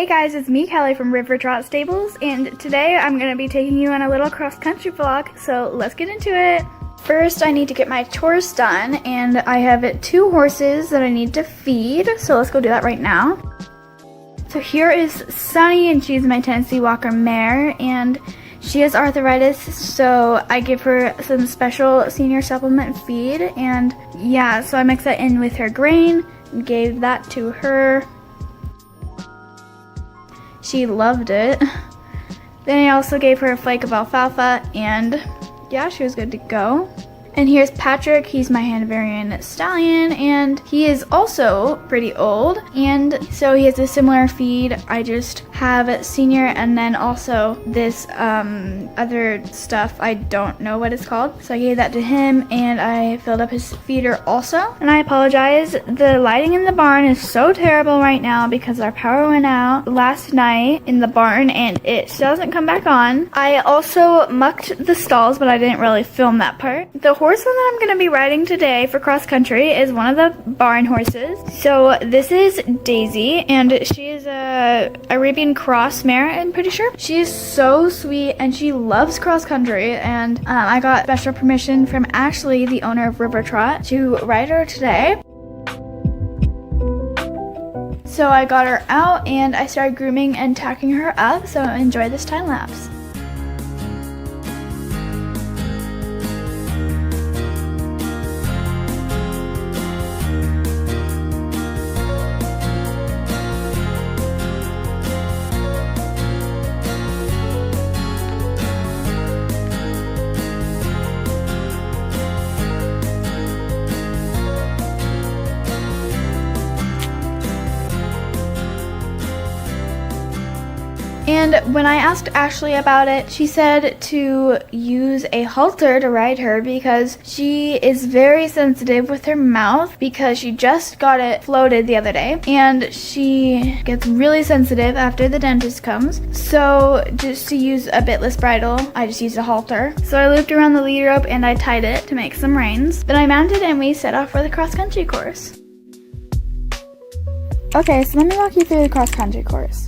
guys, it's me, Kelly from River Trot Stables, and today I'm going to be taking you on a little cross-country vlog, so let's get into it. First, I need to get my chores done, and I have 2 horses that I need to feed, so let's go do that right now. So here is Sunny, and she's my Tennessee Walker mare, and she has arthritis, so I give her some special senior supplement feed, and yeah, so I mixed that in with her grain and gave that to her. She loved it. Then I also gave her a flake of alfalfa, and yeah, she was good to go. And here's Patrick. He's my Hanoverian stallion, and he is also pretty old, and so he has a similar feed. I just have senior and then also this other stuff. I don't know what it's called, so I gave that to him, and I filled up his feeder also. And I apologize, the lighting in the barn is so terrible right now because our power went out last night in the barn and it still doesn't come back on. I also mucked the stalls, but I didn't really film that part. The horse that I'm going to be riding today for cross country is one of the barn horses. So this is Daisy, and she is a Arabian cross mare, I'm pretty sure. She is so sweet and she loves cross country, and I got special permission from Ashley, the owner of River Trot, to ride her today. So I got her out and I started grooming and tacking her up, so enjoy this time lapse. And when I asked Ashley about it, she said to use a halter to ride her because she is very sensitive with her mouth because she just got it floated the other day, and she gets really sensitive after the dentist comes. So just to use a bitless bridle, I just used a halter. So I looped around the lead rope and I tied it to make some reins. Then I mounted and we set off for the cross-country course. Okay, so let me walk you through the cross-country course.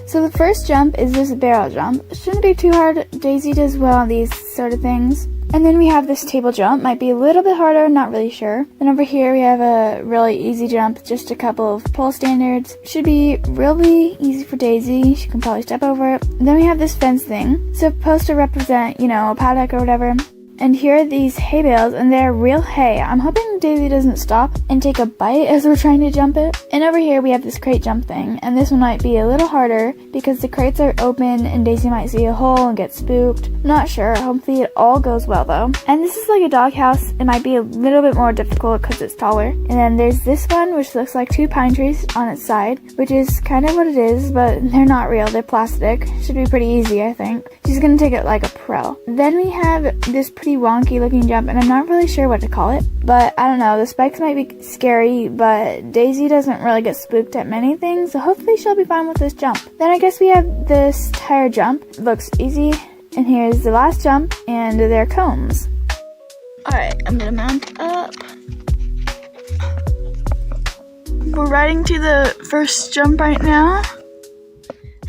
So the first jump is this barrel jump. It shouldn't be too hard. Daisy does well on these sort of things. And then we have this table jump. Might be a little bit harder, not really sure. Then over here we have a really easy jump, just a couple of pole standards. Should be really easy for Daisy. She can probably step over it. And then we have this fence thing. Supposed to represent, you know, a paddock or whatever. And here are these hay bales, and they're real hay. I'm hoping Daisy doesn't stop and take a bite as we're trying to jump it. And over here we have this crate jump thing, and this one might be a little harder because the crates are open and Daisy might see a hole and get spooked. Not sure. Hopefully it all goes well though. And this is like a doghouse. It might be a little bit more difficult because it's taller. And then there's this one which looks like 2 pine trees on its side, which is kind of what it is, but they're not real. They're plastic. Should be pretty easy, I think. She's gonna take it like a pro. Then we have this pretty wonky looking jump, and I'm not really sure what to call it, but I don't know. The spikes might be scary, but Daisy doesn't really get spooked at many things, so hopefully she'll be fine with this jump. Then I guess we have this tire jump. It looks easy, and here's the last jump, and their combs. Alright, I'm gonna mount up. We're riding to the first jump right now.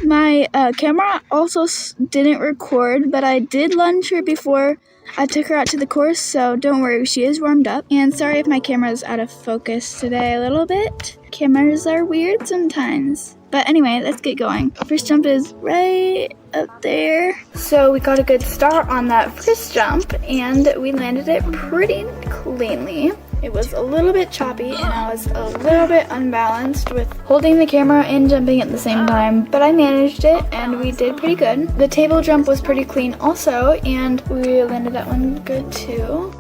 My camera also didn't record, but I did lunge her before I took her out to the course, so don't worry, she is warmed up. And sorry if my camera is out of focus today a little bit. Cameras are weird sometimes. But anyway, let's get going. First jump is right up there. So we got a good start on that first jump, and we landed it pretty cleanly. It was a little bit choppy, and I was a little bit unbalanced with holding the camera and jumping at the same time, but I managed it, and we did pretty good. The table jump was pretty clean also, and we landed that one good too.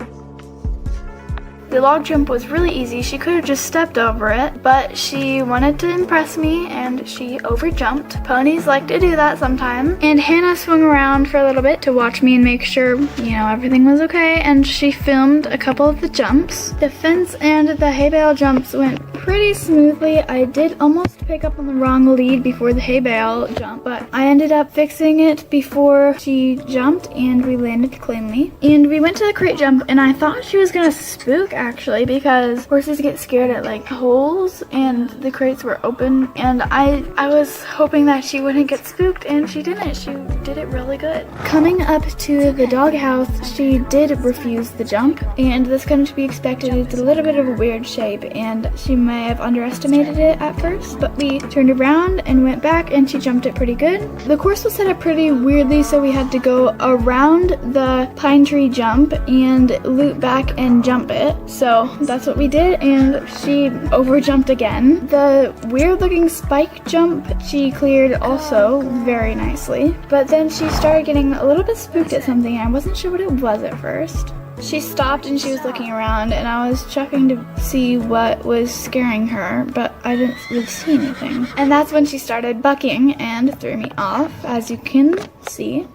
The log jump was really easy. She could have just stepped over it, but she wanted to impress me and she overjumped. Ponies like to do that sometimes. And Hannah swung around for a little bit to watch me and make sure, you know, everything was okay, and she filmed a couple of the jumps. The fence and the hay bale jumps went pretty smoothly. I did almost pick up on the wrong lead before the hay bale jump, but I ended up fixing it before she jumped and we landed cleanly. And we went to the crate jump and I thought she was gonna spook actually, because horses get scared at like holes and the crates were open, and I was hoping that she wouldn't get spooked, and she didn't. She did it really good. Coming up to the doghouse, she did refuse the jump, and this couldn't be expected. It's a little bit of a weird shape and she may have underestimated it at first, but we turned around and went back and she jumped it pretty good. The course was set up pretty weirdly, so we had to go around the pine tree jump and loop back and jump it. So that's what we did, and she over jumped again. The weird looking spike jump she cleared also very nicely, but then she started getting a little bit spooked at something. I wasn't sure what it was at first. She stopped and she was looking around, and I was checking to see what was scaring her, but I didn't really see anything. And that's when she started bucking and threw me off, as you can see.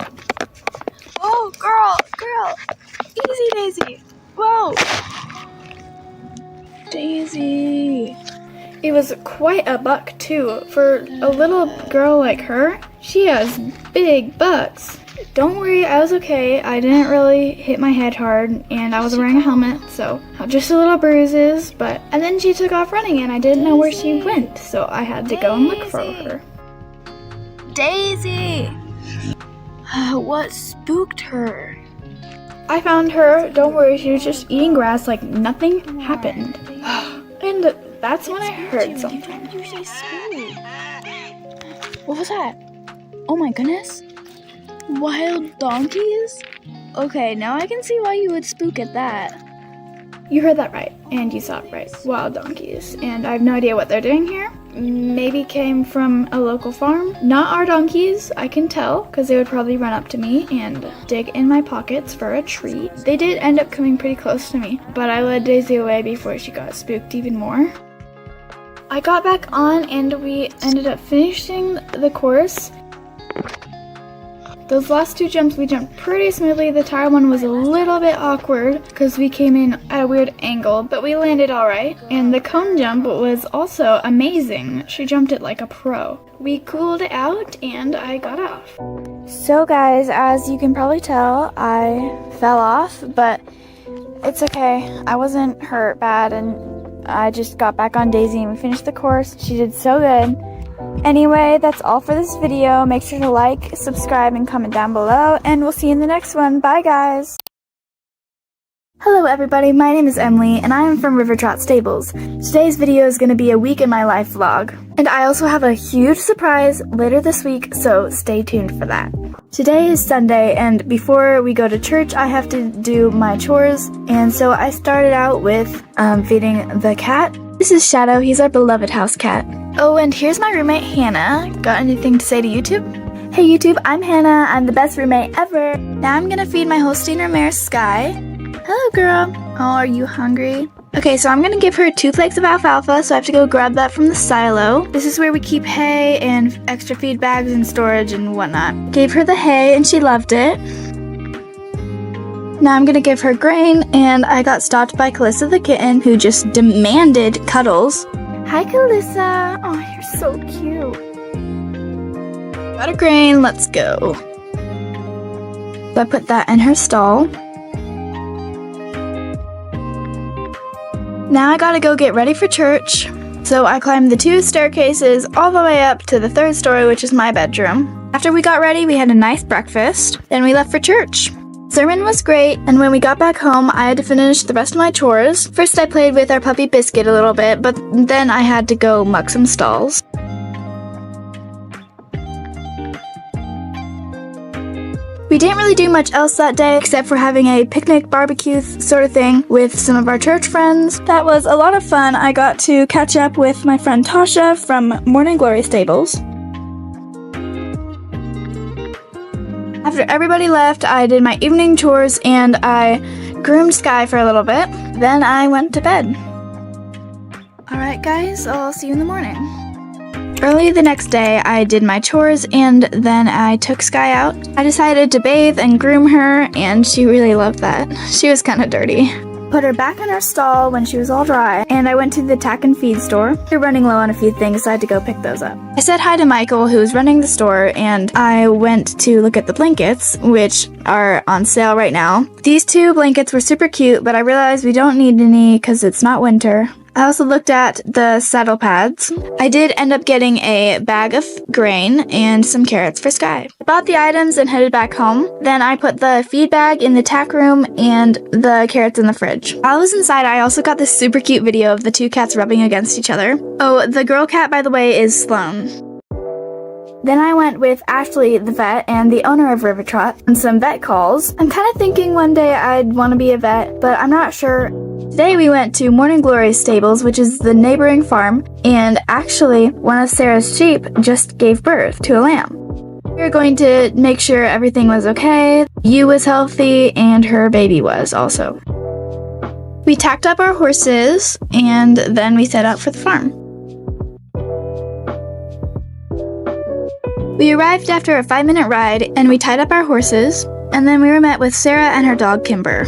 Oh, girl, easy Daisy. Whoa. Daisy. It was quite a buck too. For a little girl like her, she has big bucks. Don't worry, I was okay. I didn't really hit my head hard, and I was wearing a helmet, so just a little bruises, and then she took off running and I didn't know where she went, so I had to go and look for her. Daisy! What spooked her? I found her. Don't worry, she was just eating grass like nothing happened. And that's when I heard something. What was that? Oh my goodness. Wild donkeys? Okay, now I can see why you would spook at that. You heard that right, and you saw it right. Wild donkeys. And I have no idea what they're doing here. Maybe came from a local farm. Not our donkeys, I can tell, because they would probably run up to me and dig in my pockets for a treat. They did end up coming pretty close to me, but I led Daisy away before she got spooked even more. I got back on and we ended up finishing the course. Those last two jumps we jumped pretty smoothly. The tire one was a little bit awkward because we came in at a weird angle, but we landed alright. And the cone jump was also amazing. She jumped it like a pro. We cooled out and I got off. So guys, as you can probably tell, I fell off, but it's okay. I wasn't hurt bad, and I just got back on Daisy and we finished the course. She did so good. Anyway, that's all for this video. Make sure to like, subscribe, and comment down below, and we'll see you in the next one. Bye, guys! Hello everybody, my name is Emily, and I am from River Trot Stables. Today's video is going to be a week in my life vlog. And I also have a huge surprise later this week, so stay tuned for that. Today is Sunday, and before we go to church, I have to do my chores, and so I started out with feeding the cat. This is Shadow, he's our beloved house cat. Oh, and here's my roommate, Hannah. Got anything to say to YouTube? Hey YouTube, I'm Hannah. I'm the best roommate ever. Now I'm gonna feed my Holsteiner mare, Sky. Hello, girl. Oh, are you hungry? Okay, so I'm gonna give her 2 flakes of alfalfa, so I have to go grab that from the silo. This is where we keep hay and extra feed bags and storage and whatnot. Gave her the hay and she loved it. Now I'm gonna give her grain, and I got stopped by Calissa the kitten, who just demanded cuddles. Hi, Calissa. Oh, you're so cute. Got her grain, let's go. So I put that in her stall. Now I gotta go get ready for church. So I climbed the 2 staircases all the way up to the 3rd story, which is my bedroom. After we got ready, we had a nice breakfast. Then we left for church. Sermon was great, and when we got back home, I had to finish the rest of my chores. First I played with our puppy Biscuit a little bit, but then I had to go muck some stalls. We didn't really do much else that day except for having a picnic barbecue sort of thing with some of our church friends. That was a lot of fun. I got to catch up with my friend Tasha from Morning Glory Stables. After everybody left, I did my evening chores and I groomed Sky for a little bit. Then I went to bed. Alright guys, I'll see you in the morning. Early the next day, I did my chores and then I took Sky out. I decided to bathe and groom her, and she really loved that. She was kind of dirty. put her back in her stall when she was all dry, and I went to the tack and feed store. They're running low on a few things, so I had to go pick those up. I said hi to Michael, who was running the store, and I went to look at the blankets, which are on sale right now. These 2 blankets were super cute, but I realized we don't need any because it's not winter. I also looked at the saddle pads. I did end up getting a bag of grain and some carrots for Sky. I bought the items and headed back home. Then I put the feed bag in the tack room and the carrots in the fridge. While I was inside, I also got this super cute video of the 2 cats rubbing against each other. Oh, the girl cat, by the way, is Sloan. Then I went with Ashley, the vet, and the owner of River Trot on some vet calls. I'm kind of thinking one day I'd want to be a vet, but I'm not sure. Today we went to Morning Glory's stables, which is the neighboring farm, and actually one of Sarah's sheep just gave birth to a lamb. We were going to make sure everything was okay, you was healthy, and her baby was also. We tacked up our horses, and then we set out for the farm. We arrived after a 5-minute ride, and we tied up our horses, and then we were met with Sarah and her dog Kimber.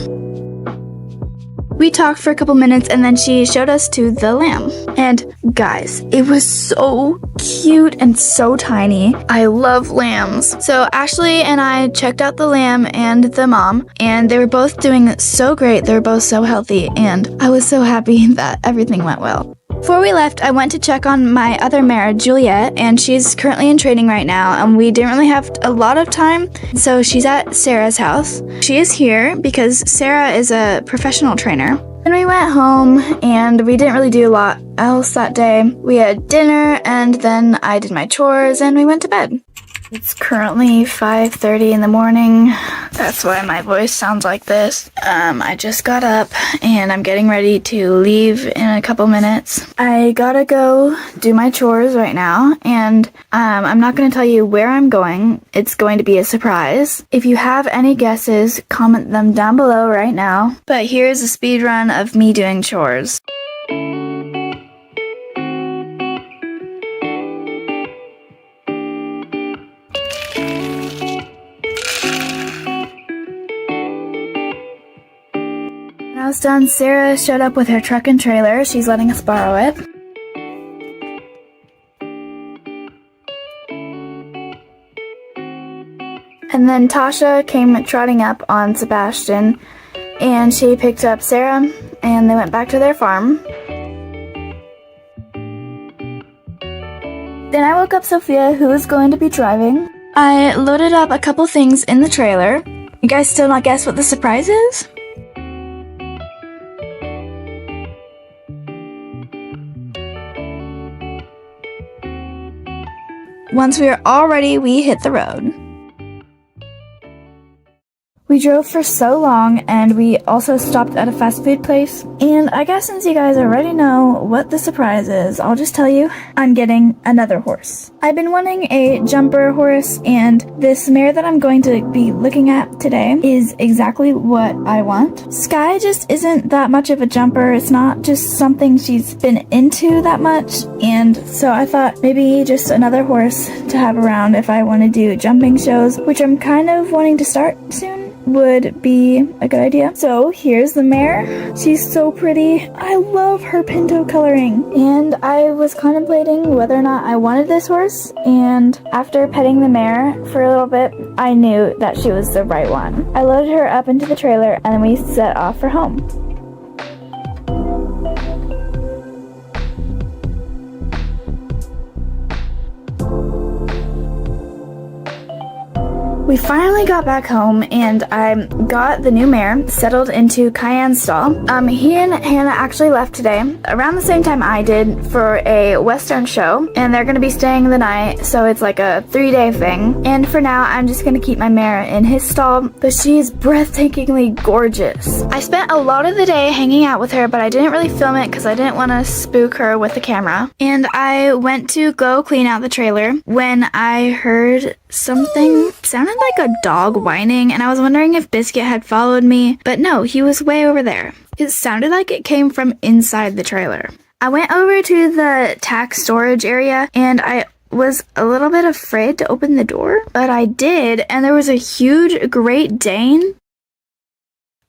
We talked for a couple minutes and then she showed us to the lamb. And guys, it was so cute and so tiny. I love lambs. So Ashley and I checked out the lamb and the mom, and they were both doing so great. They were both so healthy, and I was so happy that everything went well. Before we left, I went to check on my other mare, Juliet, and she's currently in training right now, and we didn't really have a lot of time, so she's at Sarah's house. She is here because Sarah is a professional trainer. Then we went home, and we didn't really do a lot else that day. We had dinner, and then I did my chores, and we went to bed. It's currently 5:30 in the morning. That's why my voice sounds like this. I just got up and I'm getting ready to leave in a couple minutes. I gotta go do my chores right now, and I'm not gonna tell you where I'm going. It's going to be a surprise. If you have any guesses, comment them down below right now. But here's a speed run of me doing chores. When I was done, Sarah showed up with her truck and trailer. She's letting us borrow it. And then Tasha came trotting up on Sebastian, and she picked up Sarah, and they went back to their farm. Then I woke up Sophia, who was going to be driving. I loaded up a couple things in the trailer. You guys still not guess what the surprise is? Once we were all ready, we hit the road. We drove for so long, and we also stopped at a fast food place. And I guess since you guys already know what the surprise is, I'll just tell you, I'm getting another horse. I've been wanting a jumper horse, and this mare that I'm going to be looking at today is exactly what I want. Sky just isn't that much of a jumper. It's not just something she's been into that much, and so I thought maybe just another horse to have around if I want to do jumping shows, which I'm kind of wanting to start soon, would be a good idea. So here's the mare. She's so pretty. I love her pinto coloring. And I was contemplating whether or not I wanted this horse, and after petting the mare for a little bit, I knew that she was the right one. I loaded her up into the trailer and then we set off for home. We finally got back home, and I got the new mare settled into Cayenne's stall. He and Hannah actually left today around the same time I did for a Western show, and they're going to be staying the night, so it's like a 3-day thing. And for now, I'm just going to keep my mare in his stall, but she is breathtakingly gorgeous. I spent a lot of the day hanging out with her, but I didn't really film it because I didn't want to spook her with the camera. And I went to go clean out the trailer when I heard something sounded like a dog whining, and I was wondering if Biscuit had followed me, but no, he was way over there. It sounded like it came from inside the trailer. I went over to the tack storage area, and I was a little bit afraid to open the door, but I did, and there was a huge Great Dane.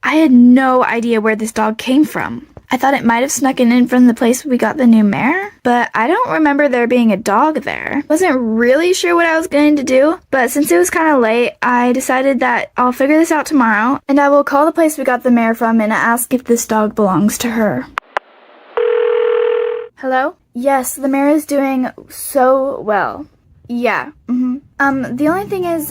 I had no idea where this dog came from. I thought it might have snuck in from the place we got the new mare, but I don't remember there being a dog there. Wasn't really sure what I was going to do, but since it was kind of late, I decided that I'll figure this out tomorrow, and I will call the place we got the mare from and ask if this dog belongs to her. Hello? Yes, the mare is doing so well. Yeah, the only thing is,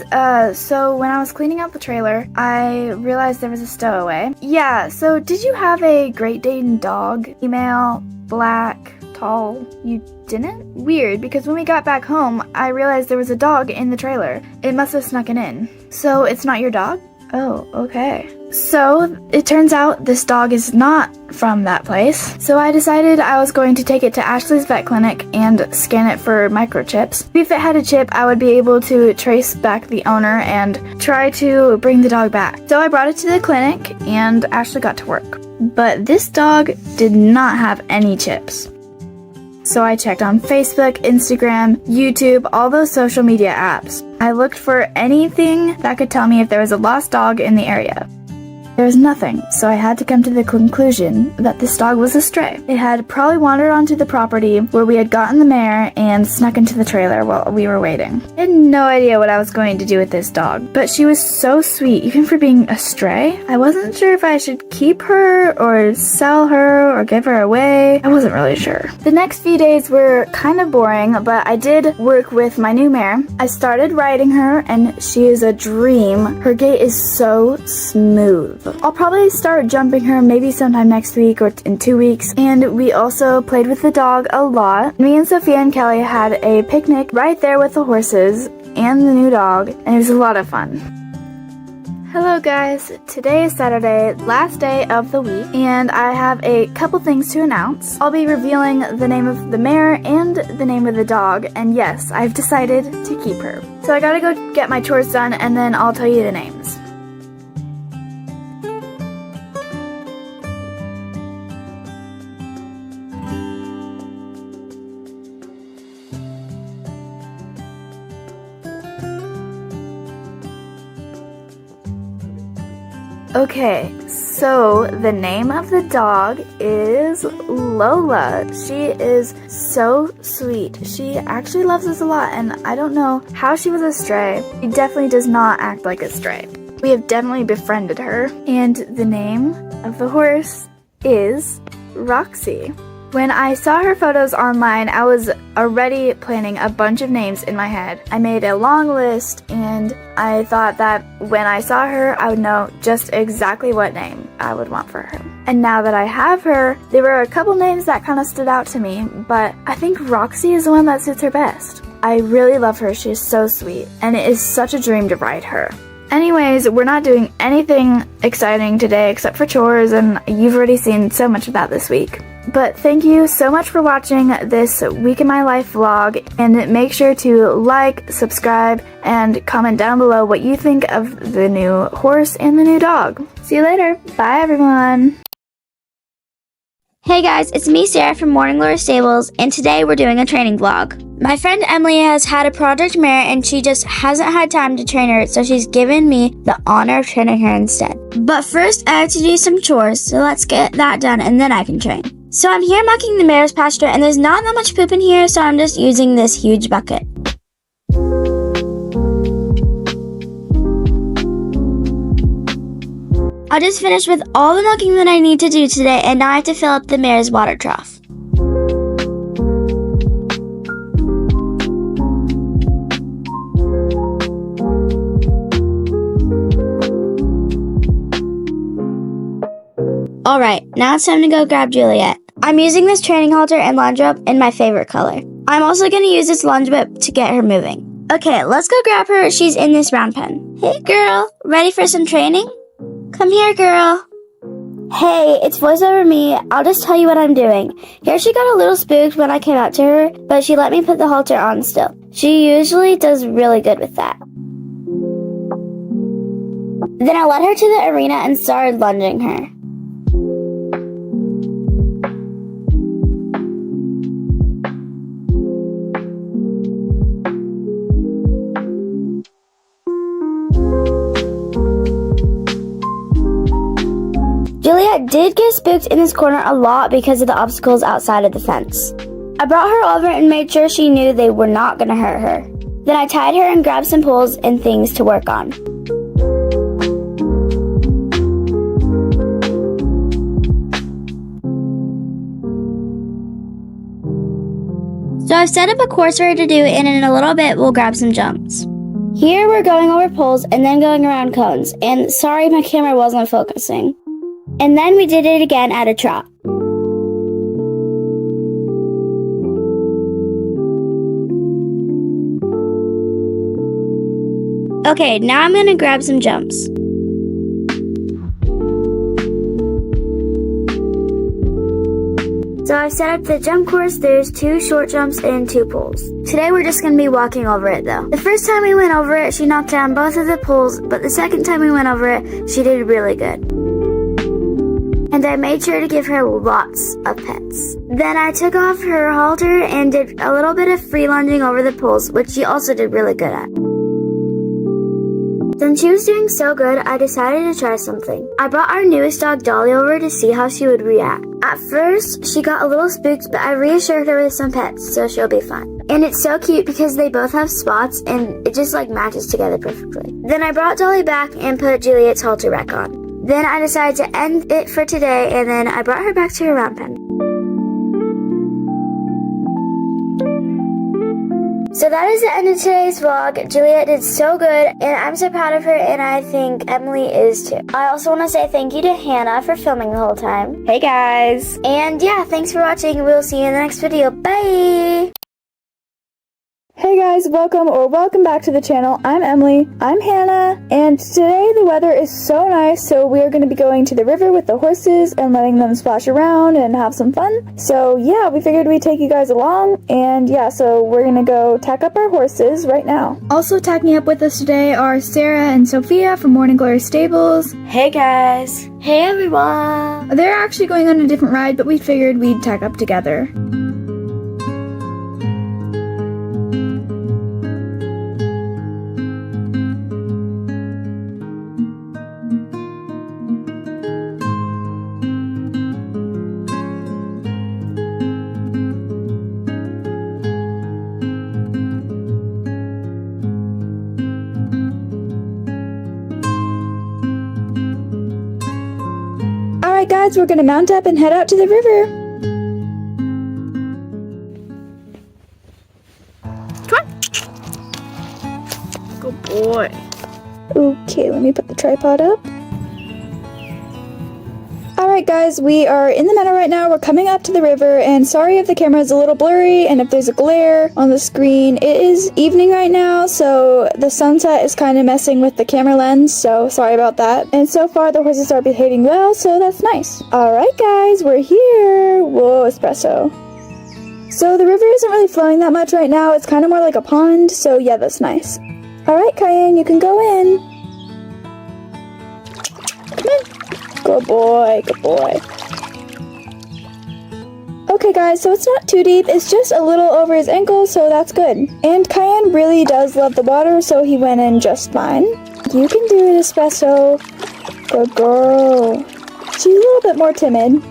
so when I was cleaning out the trailer, I realized there was a stowaway. Yeah, so did you have a Great Dane dog? Female, black, tall? You didn't? Weird, because when we got back home, I realized there was a dog in the trailer. It must have snuck in. So it's not your dog? Oh, okay. So, it turns out this dog is not from that place. So I decided I was going to take it to Ashley's vet clinic and scan it for microchips. If it had a chip, I would be able to trace back the owner and try to bring the dog back. So I brought it to the clinic and Ashley got to work. But this dog did not have any chips. So I checked on Facebook, Instagram, YouTube, all those social media apps. I looked for anything that could tell me if there was a lost dog in the area. There was nothing, so I had to come to the conclusion that this dog was a stray. It had probably wandered onto the property where we had gotten the mare and snuck into the trailer while we were waiting. I had no idea what I was going to do with this dog, but she was so sweet, even for being a stray. I wasn't sure if I should keep her or sell her or give her away. I wasn't really sure. The next few days were kind of boring, but I did work with my new mare. I started riding her and she is a dream. Her gait is so smooth. I'll probably start jumping her maybe sometime next week or in 2 weeks. And we also played with the dog a lot. Me and Sophia and Kelly had a picnic right there with the horses and the new dog, and it was a lot of fun. Hello guys, today is Saturday, last day of the week, and I have a couple things to announce. I'll be revealing the name of the mare and the name of the dog, and yes, I've decided to keep her. So I gotta go get my chores done and then I'll tell you the names. Okay, so the name of the dog is Lola. She is so sweet. She actually loves us a lot, and I don't know how she was a stray. She definitely does not act like a stray. We have definitely befriended her. And the name of the horse is Roxy. When I saw her photos online, I was already planning a bunch of names in my head. I made a long list, and I thought that when I saw her, I would know just exactly what name I would want for her. And now that I have her, there were a couple names that kind of stood out to me, but I think Roxy is the one that suits her best. I really love her. She is so sweet, and it is such a dream to ride her. Anyways, we're not doing anything exciting today except for chores, and you've already seen so much of that this week. But thank you so much for watching this Week in My Life vlog, and make sure to like, subscribe, and comment down below what you think of the new horse and the new dog. See you later. Bye, everyone. Hey guys, it's me, Sarah from Morning Glory Stables, and today we're doing a training vlog. My friend Emily has had a project mare and she just hasn't had time to train her, so she's given me the honor of training her instead. But first, I have to do some chores, so let's get that done and then I can train. So I'm here mucking the mare's pasture, and there's not that much poop in here, so I'm just using this huge bucket. I just finished with all the mucking that I need to do today, and now I have to fill up the mare's water trough. Alright, now it's time to go grab Juliet. I'm using this training halter and lunge rope in my favorite color. I'm also going to use this lunge whip to get her moving. Okay, let's go grab her. She's in this round pen. Hey girl, ready for some training? Come here, girl. Hey, it's voice over me. I'll just tell you what I'm doing. Here she got a little spooked when I came out to her, but she let me put the halter on still. She usually does really good with that. Then I led her to the arena and started lunging her. Juliet did get spooked in this corner a lot because of the obstacles outside of the fence. I brought her over and made sure she knew they were not going to hurt her. Then I tied her and grabbed some poles and things to work on. So I've set up a course for her to do, and in a little bit we'll grab some jumps. Here we're going over poles and then going around cones, and sorry my camera wasn't focusing. And then we did it again at a trot. Okay, now I'm gonna grab some jumps. So I've set up the jump course. There's 2 short jumps and 2 poles. Today we're just gonna be walking over it though. The first time we went over it, she knocked down both of the poles, but the second time we went over it, she did really good. And I made sure to give her lots of pets. Then I took off her halter and did a little bit of free lunging over the poles, which she also did really good at. Since she was doing so good, I decided to try something. I brought our newest dog Dolly over to see how she would react. At first, she got a little spooked, but I reassured her with some pets, so she'll be fine. And it's so cute because they both have spots and it just like matches together perfectly. Then I brought Dolly back and put Juliet's halter back on. Then I decided to end it for today, and then I brought her back to her round pen. So that is the end of today's vlog. Juliet did so good, and I'm so proud of her, and I think Emily is too. I also want to say thank you to Hannah for filming the whole time. Hey guys! And yeah, thanks for watching. We'll see you in the next video. Bye! Hey guys, welcome back to the channel. I'm Emily. I'm Hannah, and today the weather is so nice, so we are going to be going to the river with the horses and letting them splash around and have some fun. So yeah, we figured we'd take you guys along, and yeah, so we're going to go tack up our horses right now. Also tacking up with us today are Sarah and Sophia from Morning Glory Stables. Hey guys! Hey everyone! They're actually going on a different ride, but we figured we'd tack up together. Alright guys, we're gonna mount up and head out to the river. Come on. Good boy. Okay, let me put the tripod up. Alright guys, we are in the meadow right now. We're coming up to the river, and sorry if the camera is a little blurry and if there's a glare on the screen. It is evening right now, so the sunset is kind of messing with the camera lens, so sorry about that. And so far the horses are behaving well, so that's nice. Alright guys, we're here. Whoa, espresso. So the river isn't really flowing that much right now. It's kind of more like a pond, so yeah, that's nice. Alright Cayenne, you can go in. Come on. Good boy, good boy. Okay guys, so it's not too deep, it's just a little over his ankle, so that's good. And Cayenne really does love the water, so he went in just fine. You can do it, Espresso. Good girl. She's a little bit more timid.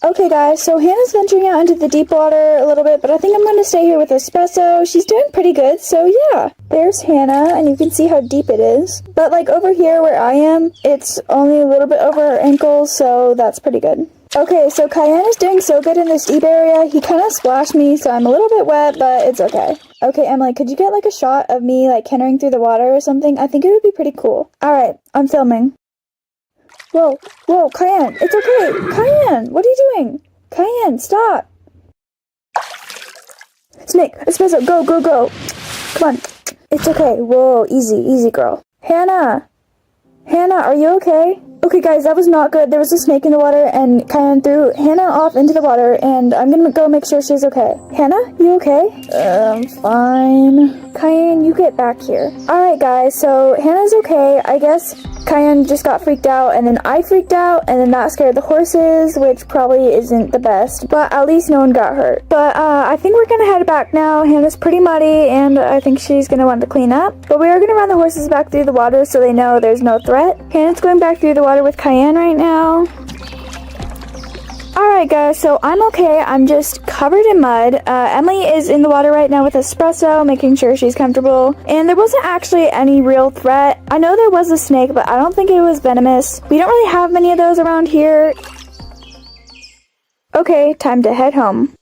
Okay guys, so Hannah's venturing out into the deep water a little bit, but I think I'm going to stay here with Espresso. She's doing pretty good, so yeah. There's Hannah, and you can see how deep it is. But like over here where I am, it's only a little bit over her ankles, so that's pretty good. Okay, so Cayenne is doing so good in this deep area. He kind of splashed me, so I'm a little bit wet, but it's okay. Okay, Emily, could you get like a shot of me like cantering through the water or something? I think it would be pretty cool. Alright, I'm filming. Whoa, whoa, Cayenne, it's okay. Cayenne, what are you doing? Cayenne, stop. Snake, Espresso, go, go, go. Come on. It's okay. Whoa, easy, easy, girl. Hannah! Hannah, are you okay? Okay, guys, that was not good. There was a snake in the water, and Cayenne threw Hannah off into the water, and I'm gonna go make sure she's okay. Hannah, you okay? I'm fine. Cayenne, you get back here. Alright, guys, so Hannah's okay. I guess Cayenne just got freaked out, and then I freaked out, and then that scared the horses, which probably isn't the best, but at least no one got hurt. But I think we're gonna head back now. Hannah's pretty muddy, and I think she's gonna want to clean up. But we are gonna run the horses back through the water so they know there's no threat. Hannah's going back through the water with Cayenne right now. Alright guys, so I'm okay. I'm just covered in mud. Emily is in the water right now with espresso, making sure she's comfortable. And there wasn't actually any real threat. I know there was a snake, but I don't think it was venomous. We don't really have many of those around here. Okay, time to head home.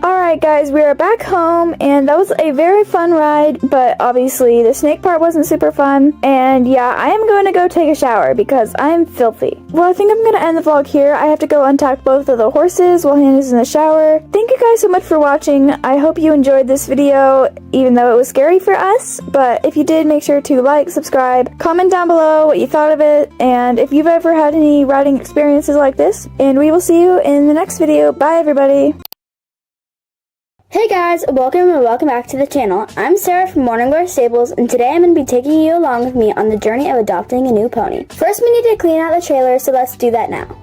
Alright guys, we are back home, and that was a very fun ride, but obviously the snake part wasn't super fun. And yeah, I am going to go take a shower because I'm filthy. Well, I think I'm going to end the vlog here. I have to go untack both of the horses while Hannah's in the shower. Thank you guys so much for watching. I hope you enjoyed this video, even though it was scary for us. But if you did, make sure to like, subscribe, comment down below what you thought of it, and if you've ever had any riding experiences like this. And we will see you in the next video. Bye everybody. Hey guys, welcome back to the channel. I'm Sarah from Morning Glory Stables, and today I'm going to be taking you along with me on the journey of adopting a new pony. First, we need to clean out the trailer, so let's do that now.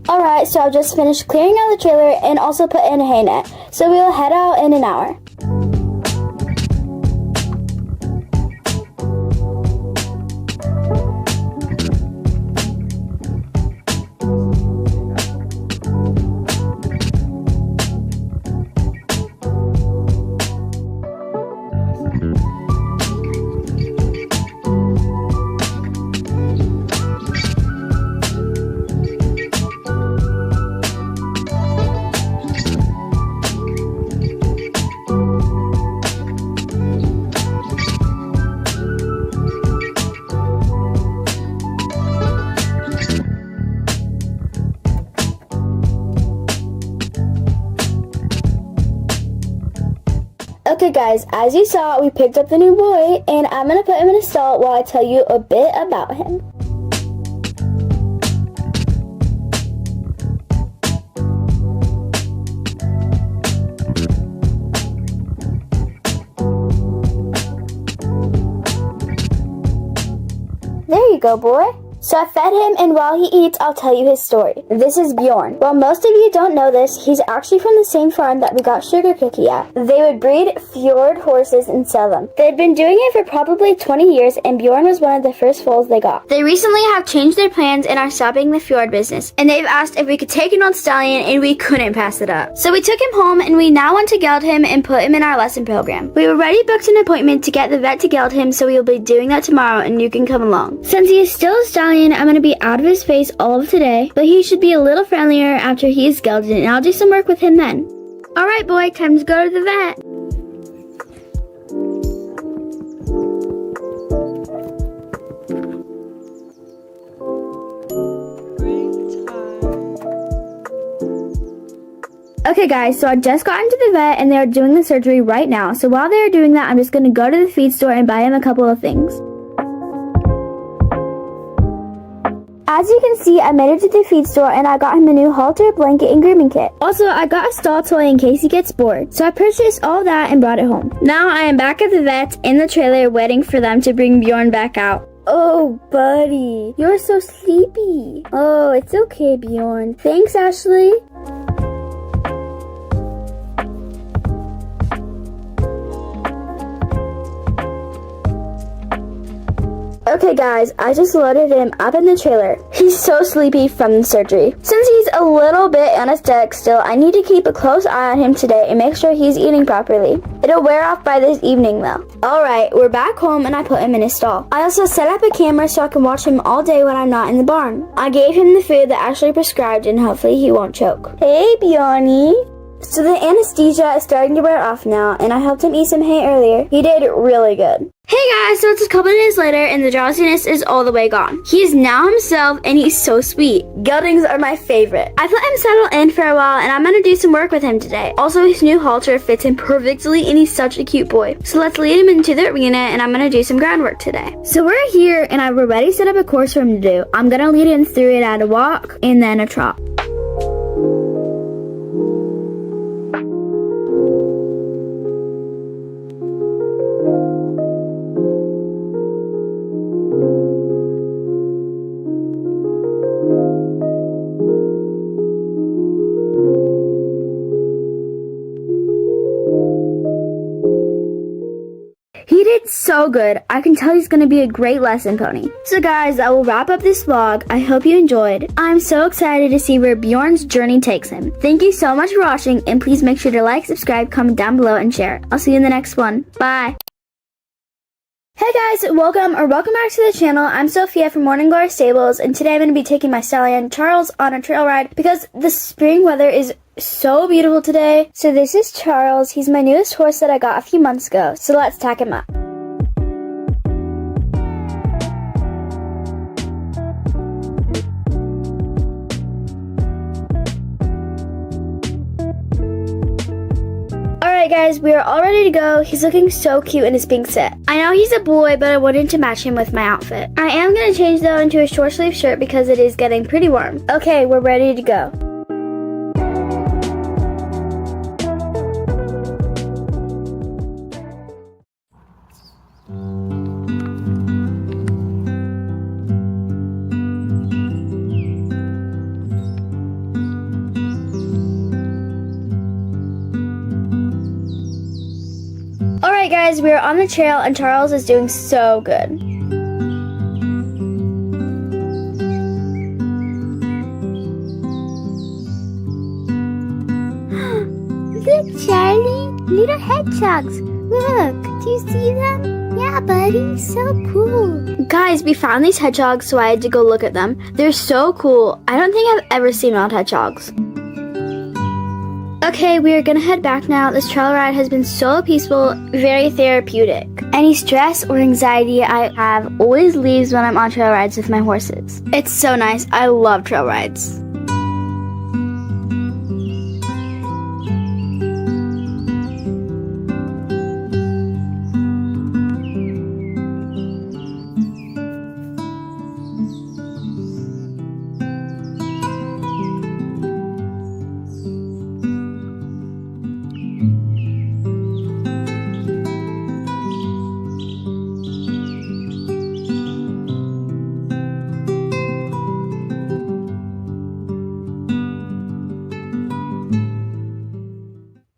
Alright, so I've just finished clearing out the trailer and also put in a hay net, so we will head out in an hour. Okay guys, as you saw, we picked up the new boy, and I'm going to put him in a stall while I tell you a bit about him. There you go, boy. So I fed him, and while he eats, I'll tell you his story. This is Bjorn. While most of you don't know this, he's actually from the same farm that we got Sugar Cookie at. They would breed fjord horses and sell them. They'd been doing it for probably 20 years, and Bjorn was one of the first foals they got. They recently have changed their plans and are stopping the fjord business, and they've asked if we could take an old stallion, and we couldn't pass it up. So we took him home, and we now want to geld him and put him in our lesson program. We already booked an appointment to get the vet to geld him, so we will be doing that tomorrow, and you can come along. Since he is still a stallion, I'm going to be out of his face all of today, but he should be a little friendlier after he is gelded, and I'll do some work with him then. Alright boy, time to go to the vet. Okay guys, so I just got into the vet and they are doing the surgery right now. So while they are doing that, I'm just going to go to the feed store and buy him a couple of things. As you can see, I made it to the feed store and I got him a new halter, blanket, and grooming kit. Also, I got a stall toy in case he gets bored. So I purchased all that and brought it home. Now I am back at the vet in the trailer waiting for them to bring Bjorn back out. Oh, buddy, you're so sleepy. Oh, it's okay, Bjorn. Thanks, Ashley. Okay guys, I just loaded him up in the trailer. He's so sleepy from the surgery. Since he's a little bit anesthetic still, I need to keep a close eye on him today and make sure he's eating properly. It'll wear off by this evening though. Alright, we're back home and I put him in his stall. I also set up a camera so I can watch him all day when I'm not in the barn. I gave him the food that Ashley prescribed and hopefully he won't choke. Hey Bjorny. So the anesthesia is starting to wear off now, and I helped him eat some hay earlier. He did really good. Hey guys, so it's a couple days later, and the drowsiness is all the way gone. He is now himself, and he's so sweet. Geldings are my favorite. I let him settle in for a while, and I'm gonna do some work with him today. Also, his new halter fits him perfectly, and he's such a cute boy. So let's lead him into the arena, and I'm gonna do some groundwork today. So we're here, and I've already set up a course for him to do. I'm gonna lead him through it at a walk, and then a trot. He did so good. I can tell he's going to be a great lesson pony. So guys, that will wrap up this vlog. I hope you enjoyed. I'm so excited to see where Bjorn's journey takes him. Thank you so much for watching, and please make sure to like, subscribe, comment down below, and share. I'll see you in the next one. Bye. Hey guys, welcome back to the channel. I'm Sophia from Morning Glory Stables, and today I'm going to be taking my stallion Charles on a trail ride because the spring weather is so beautiful today. So this is Charles. He's my newest horse that I got a few months ago. So let's tack him up. Alright guys, we are all ready to go. He's looking so cute in his pink set. I know he's a boy, but I wanted to match him with my outfit. I am going to change though into a short sleeve shirt because it is getting pretty warm. Okay, we're ready to go. Alright guys, we are on the trail and Charles is doing so good. Look Charlie, little hedgehogs. Look, do you see them? Yeah buddy, so cool. Guys, we found these hedgehogs so I had to go look at them. They're so cool. I don't think I've ever seen wild hedgehogs. Okay, we are gonna head back now. This trail ride has been so peaceful, very therapeutic. Any stress or anxiety I have always leaves when I'm on trail rides with my horses. It's so nice. I love trail rides.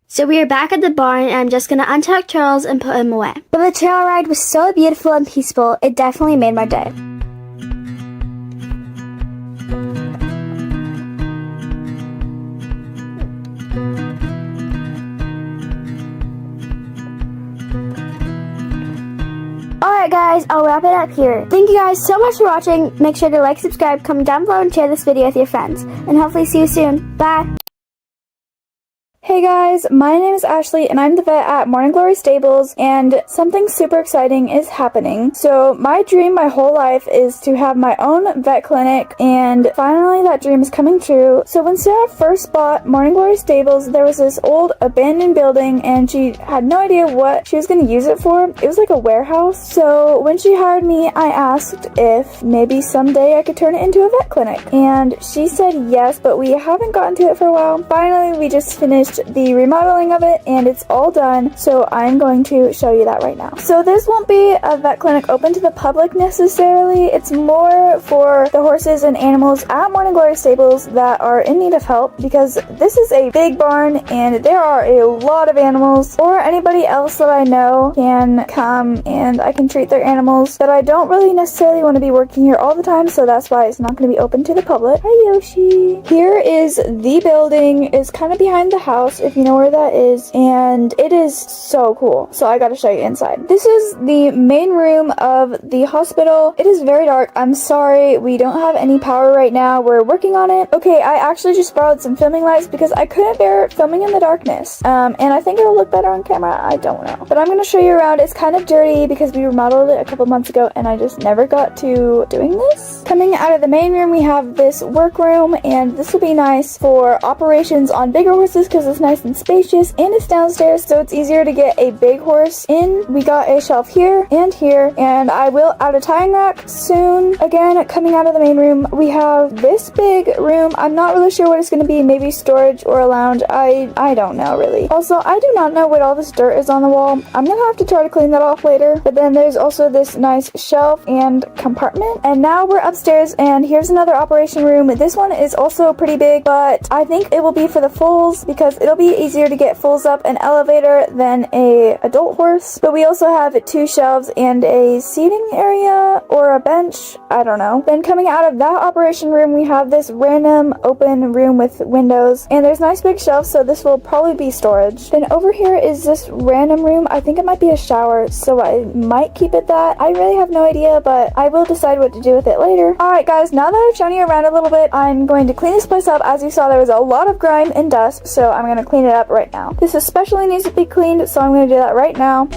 So we are back at the barn and I'm just gonna untuck Charles and put him away. But the trail ride was so beautiful and peaceful, it definitely made my day. Alright guys, I'll wrap it up here. Thank you guys so much for watching. Make sure to like, subscribe, comment down below, and share this video with your friends. And hopefully see you soon. Bye! Hey guys, my name is Ashley and I'm the vet at Morning Glory Stables, and something super exciting is happening. So my dream my whole life is to have my own vet clinic, and finally that dream is coming true. So when Sarah first bought Morning Glory Stables, there was this old abandoned building and she had no idea what she was going to use it for. It was like a warehouse. So when she hired me, I asked if maybe someday I could turn it into a vet clinic, and she said yes, but we haven't gotten to it for a while. Finally, we just finished the remodeling of it, and it's all done, so I'm going to show you that right now. So this won't be a vet clinic open to the public necessarily. It's more for the horses and animals at Morning Glory stables that are in need of help, because this is a big barn and there are a lot of animals, or anybody else that I know can come and I can treat their animals, but I don't really necessarily want to be working here all the time, so that's why it's not going to be open to the public. Hi Yoshi! Here is the building. It's kind of behind the house, if you know where that is, and it is so cool, so I gotta show you inside. This is the main room of the hospital. It is very dark. I'm sorry, we don't have any power right now. We're working on it. Okay, I actually just borrowed some filming lights because I couldn't bear filming in the darkness, and I think it'll look better on camera. I don't know, but I'm gonna show you around. It's kind of dirty because we remodeled it a couple months ago and I just never got to doing this. Coming out of the main room, we have this workroom, and this will be nice for operations on bigger horses because it's nice and spacious, and it's downstairs, so it's easier to get a big horse in. We got a shelf here, and I will add a tying rack soon. Again, coming out of the main room, we have this big room. I'm not really sure what it's going to be, maybe storage or a lounge. I don't know really. Also, I do not know what all this dirt is on the wall. I'm gonna have to try to clean that off later. But then there's also this nice shelf and compartment. And now we're upstairs, and here's another operation room. This one is also pretty big, but I think it will be for the foals because it'll be easier to get foals up an elevator than a adult horse. But we also have 2 shelves and a seating area or a bench. I don't know. Then coming out of that operation room, we have this random open room with windows, and there's nice big shelves, so this will probably be storage. Then over here is this random room. I think it might be a shower, so I might keep it that. I really have no idea, but I will decide what to do with it later. Alright guys, now that I've shown you around a little bit, I'm going to clean this place up. As you saw, there was a lot of grime and dust, so I'm going to clean it up right now. This especially needs to be cleaned, so I'm going to do that right now.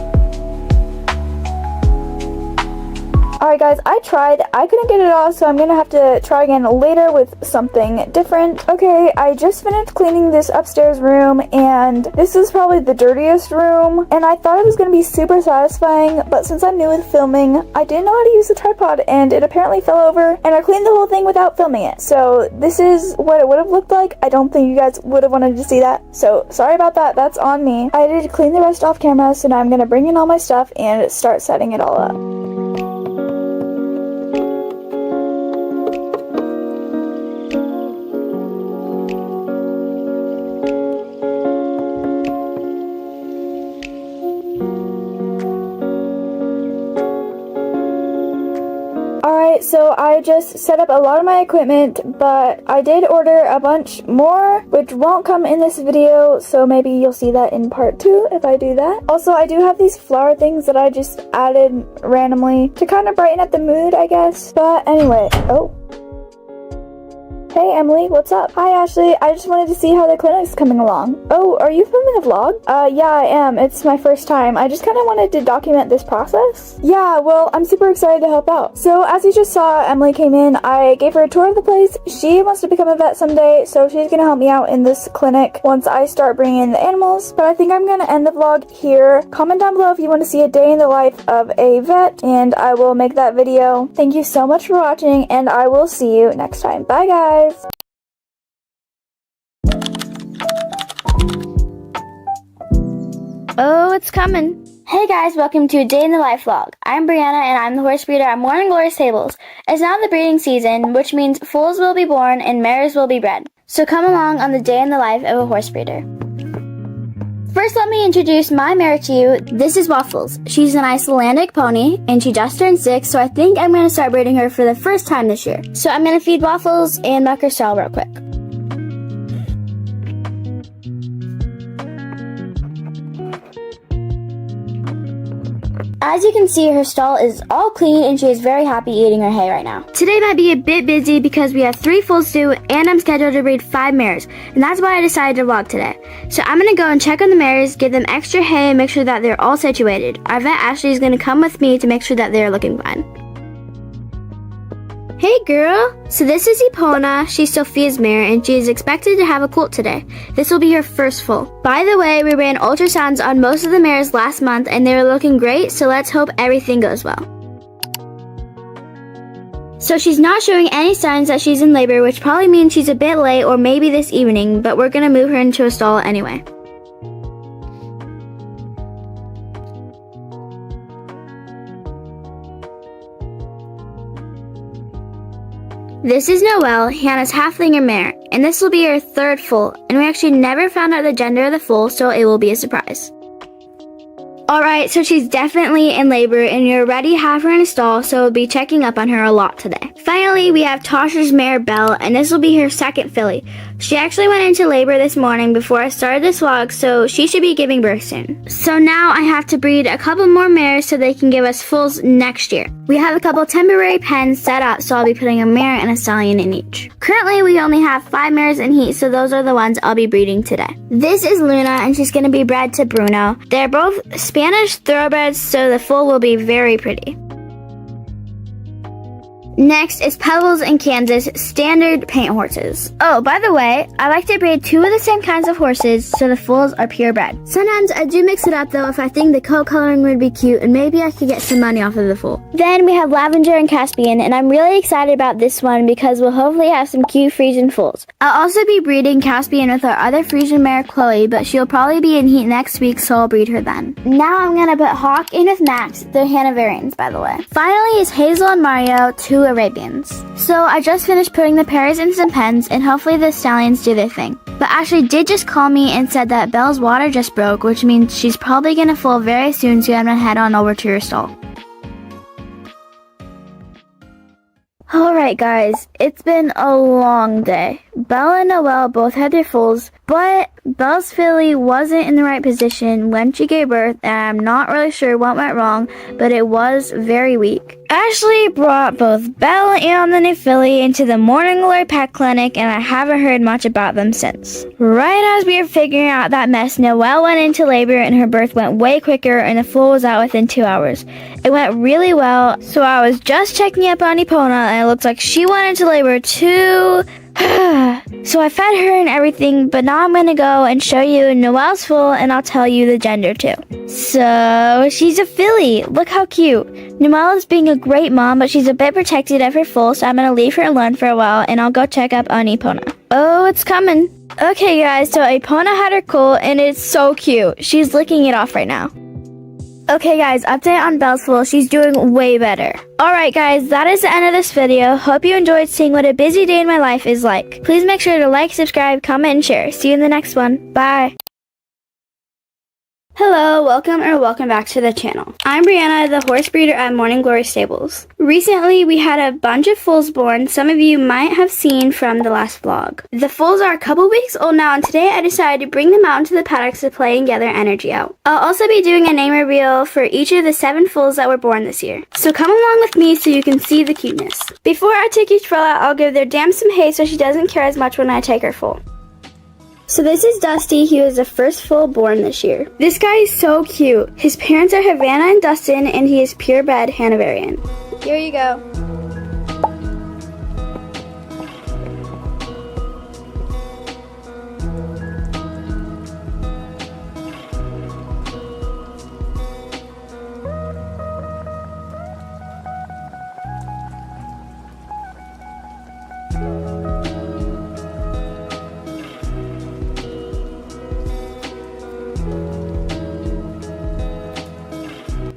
Alright guys, I tried. I couldn't get it off, so I'm gonna have to try again later with something different. Okay, I just finished cleaning this upstairs room, and this is probably the dirtiest room, and I thought it was gonna be super satisfying, but since I'm new with filming, I didn't know how to use the tripod, and it apparently fell over, and I cleaned the whole thing without filming it. So this is what it would have looked like. I don't think you guys would have wanted to see that, so sorry about that. That's on me. I did clean the rest off camera, so now I'm gonna bring in all my stuff and start setting it all up. So I just set up a lot of my equipment, but I did order a bunch more, which won't come in this video, so maybe you'll see that in part 2 if I do that. Also, I do have these flower things that I just added randomly to kind of brighten up the mood, I guess. But anyway, Hey Emily, what's up? Hi Ashley, I just wanted to see how the clinic's coming along. Oh, are you filming a vlog? Yeah, I am. It's my first time. I just kind of wanted to document this process. Yeah, well, I'm super excited to help out. So as you just saw, Emily came in. I gave her a tour of the place. She wants to become a vet someday, so she's gonna help me out in this clinic once I start bringing in the animals. But I think I'm gonna end the vlog here. Comment down below if you want to see a day in the life of a vet, and I will make that video. Thank you so much for watching, and I will see you next time. Bye guys! Oh, it's coming. Hey guys, welcome to a day in the life vlog. I'm Brianna and I'm the horse breeder at Morning Glory Stables. It's now the breeding season, which means foals will be born and mares will be bred. So come along on the day in the life of a horse breeder. First, let me introduce my mare to you. This is Waffles. She's an Icelandic pony and she just turned 6, so I think I'm going to start breeding her for the first time this year. So I'm going to feed Waffles and milk her stall real quick. As you can see, her stall is all clean and she is very happy eating her hay right now. Today might be a bit busy because we have 3 foals to do and I'm scheduled to breed 5 mares, and that's why I decided to vlog today. So I'm going to go and check on the mares, give them extra hay, and make sure that they're all situated. Our vet Ashley is going to come with me to make sure that they're looking fine. Hey girl! So this is Epona, she's Sophia's mare, and she is expected to have a colt today. This will be her first foal. By the way, we ran ultrasounds on most of the mares last month and they were looking great, so let's hope everything goes well. So she's not showing any signs that she's in labor, which probably means she's a bit late or maybe this evening, but we're gonna move her into a stall anyway. This is Noelle, Hannah's halfling mare, and this will be her third foal, and we actually never found out the gender of the foal, so it will be a surprise. Alright, so she's definitely in labor, and we already have her in a stall, so we'll be checking up on her a lot today. Finally, we have Tasha's mare Belle, and this will be her second filly. She actually went into labor this morning before I started this vlog, so she should be giving birth soon. So now I have to breed a couple more mares so they can give us foals next year. We have a couple temporary pens set up, so I'll be putting a mare and a stallion in each. Currently, we only have 5 mares in heat, so those are the ones I'll be breeding today. This is Luna, and she's going to be bred to Bruno. They're both Spanish thoroughbreds, so the foal will be very pretty. Next is Pebbles and Kansas, standard paint horses. Oh, by the way, I like to breed 2 of the same kinds of horses, so the foals are purebred. Sometimes I do mix it up though if I think the coat coloring would be cute, and maybe I could get some money off of the foal. Then we have Lavender and Caspian, and I'm really excited about this one because we'll hopefully have some cute Frisian foals. I'll also be breeding Caspian with our other Frisian mare Chloe, but she'll probably be in heat next week, so I'll breed her then. Now I'm gonna put Hawk in with Max. They're Hanoverians, by the way. Finally is Hazel and Mario, 2 Arabians. So I just finished putting the pairs in some pens, and hopefully the stallions do their thing. But Ashley did just call me and said that Belle's water just broke, which means she's probably gonna foal very soon, so I'm gonna head on over to her stall. Alright guys, it's been a long day. Belle and Noelle both had their foals, but Belle's filly wasn't in the right position when she gave birth, and I'm not really sure what went wrong, but it was very weak. Ashley brought both Belle and the new filly into the Morning Glory Pet Clinic, and I haven't heard much about them since. Right as we were figuring out that mess, Noelle went into labor and her birth went way quicker, and the foal was out within 2 hours. It went really well, so I was just checking up on Epona, and it looks like she went into labor too. So I fed her and everything, but now I'm gonna go and show you Noelle's foal, and I'll tell you the gender too. So she's a filly. Look how cute. Noelle is being a great mom, but she's a bit protected of her foal, so I'm gonna leave her alone for a while, and I'll go check up on Epona. Oh, it's coming. Okay guys, so Epona had her colt, and it's so cute. She's licking it off right now. Okay guys, update on Belle's foal. She's doing way better. Alright guys, that is the end of this video. Hope you enjoyed seeing what a busy day in my life is like. Please make sure to like, subscribe, comment, and share. See you in the next one. Bye! Hello, welcome back to the channel. I'm Brianna, the horse breeder at Morning Glory Stables. Recently, we had a bunch of foals born, some of you might have seen from the last vlog. The foals are a couple weeks old now, and today I decided to bring them out into the paddocks to play and get their energy out. I'll also be doing a name reveal for each of the 7 foals that were born this year. So come along with me so you can see the cuteness. Before I take each foal out, I'll give their dam some hay so she doesn't care as much when I take her foal. So this is Dusty. He was the first foal born this year. This guy is so cute. His parents are Havana and Dustin, and he is purebred Hanoverian. Here you go.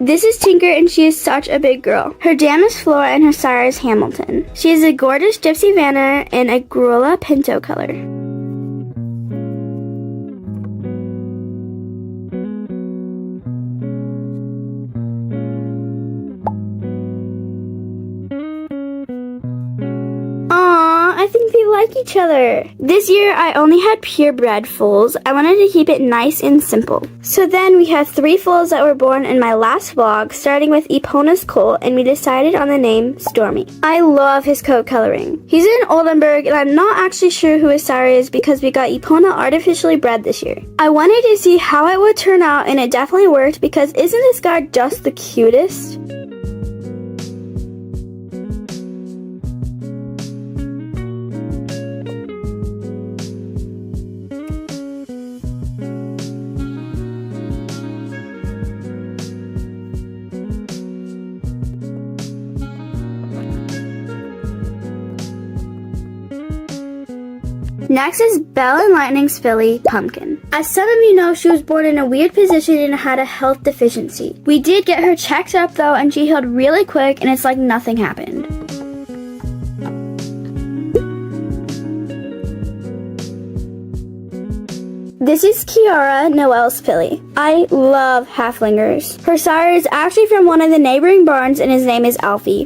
This is Tinker, and she is such a big girl. Her dam is Flora and her sire is Hamilton. She is a gorgeous Gypsy Vanner in a Grulla Pinto color. I think they like each other. This year I only had purebred foals. I wanted to keep it nice and simple. So then we have 3 foals that were born in my last vlog, starting with Epona's colt, and we decided on the name Stormy. I love his coat coloring. He's in Oldenburg, and I'm not actually sure who his sire is because we got Epona artificially bred this year. I wanted to see how it would turn out, and it definitely worked because isn't this guy just the cutest? Next is Belle and Lightning's filly, Pumpkin. As some of you know, she was born in a weird position and had a health deficiency. We did get her checked up though, and she healed really quick, and it's like nothing happened. This is Kiara, Noelle's filly. I love halflingers. Her sire is actually from one of the neighboring barns and his name is Alfie.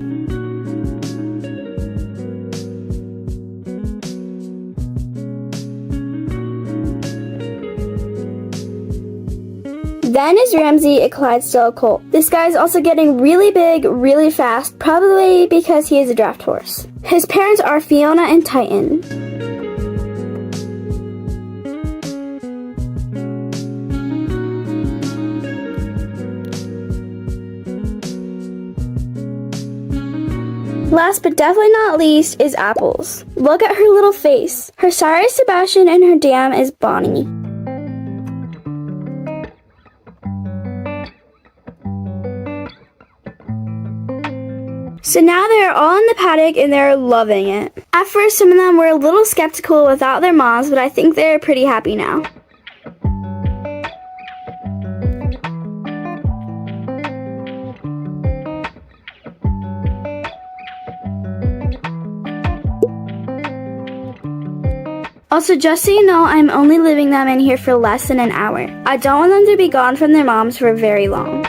Then is Ramsey, a Clydesdale colt. This guy is also getting really big, really fast, probably because he is a draft horse. His parents are Fiona and Titan. Last but definitely not least is Apples. Look at her little face. Her sire is Sebastian and her dam is Bonnie. So now they're all in the paddock and they're loving it. At first, some of them were a little skeptical without their moms, but I think they're pretty happy now. Also, just so you know, I'm only leaving them in here for less than an hour. I don't want them to be gone from their moms for very long.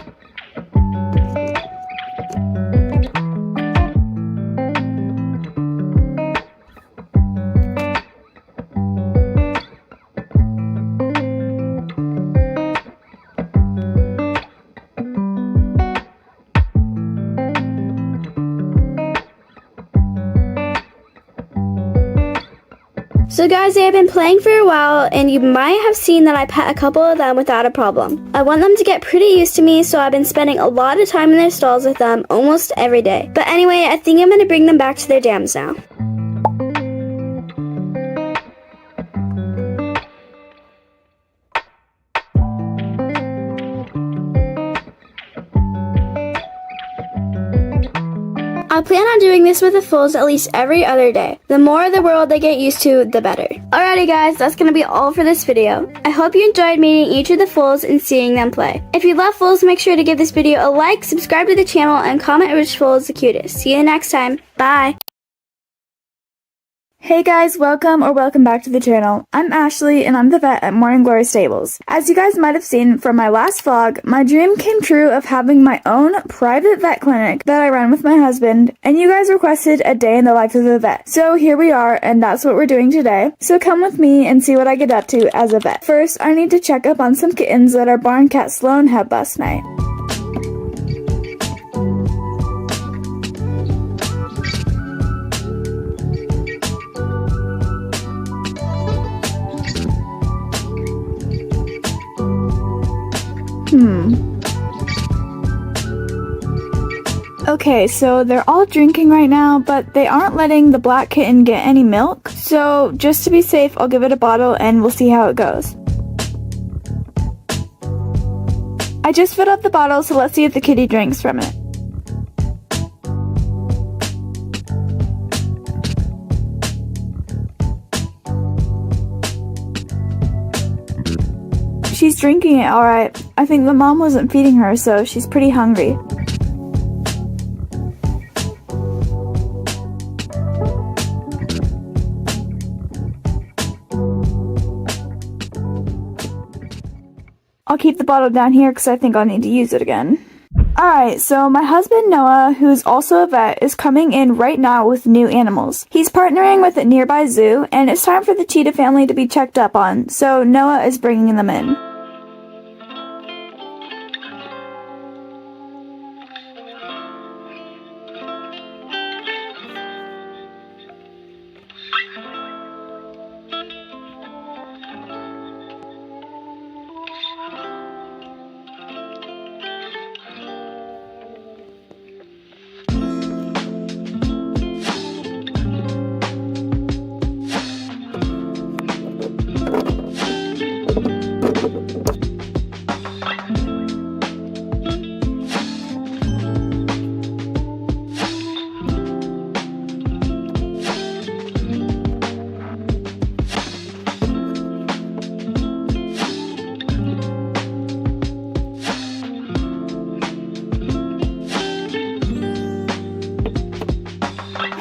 So guys, they have been playing for a while and you might have seen that I pet a couple of them without a problem. I want them to get pretty used to me, so I've been spending a lot of time in their stalls with them almost every day. But anyway, I think I'm going to bring them back to their dams now. I plan on doing this with the foals at least every other day. The more of the world they get used to, the better. Alrighty guys, that's gonna be all for this video. I hope you enjoyed meeting each of the foals and seeing them play. If you love foals, make sure to give this video a like, subscribe to the channel, and comment which foal is the cutest. See you next time. Bye! Hey guys, welcome back to the channel. I'm Ashley and I'm the vet at Morning Glory Stables. As you guys might have seen from my last vlog, my dream came true of having my own private vet clinic that I run with my husband, and you guys requested a day in the life of a vet. So here we are, and that's what we're doing today. So come with me and see what I get up to as a vet. First, I need to check up on some kittens that our barn cat Sloan had last night. Okay, so they're all drinking right now, but they aren't letting the black kitten get any milk. So just to be safe, I'll give it a bottle and we'll see how it goes. I just filled up the bottle, so let's see if the kitty drinks from it. She's drinking it alright. I think the mom wasn't feeding her, so she's pretty hungry. I'll keep the bottle down here because I think I'll need to use it again. Alright, so my husband Noah, who's also a vet, is coming in right now with new animals. He's partnering with a nearby zoo, and it's time for the cheetah family to be checked up on, so Noah is bringing them in.